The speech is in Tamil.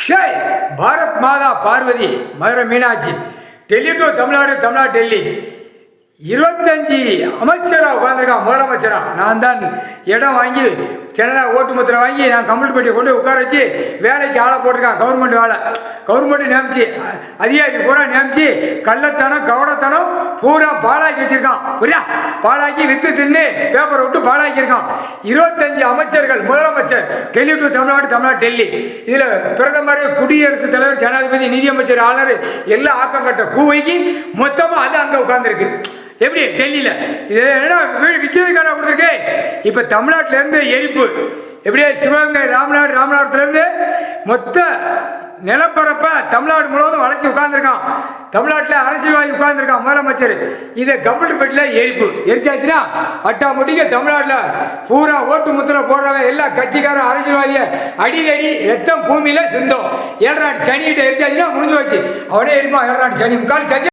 ஷாய் பாரத் மாதா பார்வதி மதுரை மீனாட்சி டெல்லி டு தமிழ்நாடு தமிழ்நாடு டெல்லி 25 அமைச்சராக உட்காந்துருக்கான். முதலமைச்சராக நான் தான் இடம் வாங்கி சென்னை ஓட்டு முத்திரை வாங்கி நான் கம்ப்ளீட் பண்ணி கொண்டு உட்கார வச்சு வேலைக்கு ஆளை போட்டிருக்கான். கவர்மெண்ட் வேலை கவர்மெண்ட் நியமிச்சு அதிகாரி பூரா நியமிச்சு கள்ளத்தனம் கவடத்தனம் பூரா பாலாக்கி வச்சிருக்கான். புரியா? பாலாக்கி வித்து தின்னு பேப்பரை விட்டு பாலாக்கியிருக்கான். 25 அமைச்சர்கள் முதலமைச்சர் டெல்லி டு தமிழ்நாடு தமிழ்நாடு டெல்லி. இதில் பிரதமர் குடியரசுத் தலைவர் ஜனாதிபதி நிதியமைச்சர் ஆளுநர் எல்லாம் ஆக்கம் கட்ட கூவைக்கு மொத்தமாக அது அங்கே உட்கார்ந்துருக்கு. எப்படி டெல்லியில் இது என்ன வீடு விற்கிறதுக்கான கொடுத்துருக்கு. இப்போ தமிழ்நாட்டிலேருந்து எரிப்பு எப்படியே சிவகங்கை ராமநாதத்துலேருந்து மொத்த நிலப்பரப்பை தமிழ்நாடு முழுவதும் வளைச்சி உட்காந்துருக்கான். தமிழ்நாட்டில் அரசியல்வாதி உட்கார்ந்துருக்கான் முதலமைச்சர். இதை கவர்மெண்ட் பெட்டில் எரிச்சாச்சுன்னா அட்டா முடிக்க தமிழ்நாட்டில் பூரா ஓட்டு முத்திரை போடுறவன் எல்லா கட்சிக்காரன் அரசியல்வாதியை அடிக்கடி ரத்தம் பூமியில் சிந்தோம். 7 நாட்டு சனிகிட்ட எரிச்சாச்சுன்னா முடிஞ்சு வச்சு அவனே எரிப்பான். 7 நாட்டு சனி முக்கால் சனி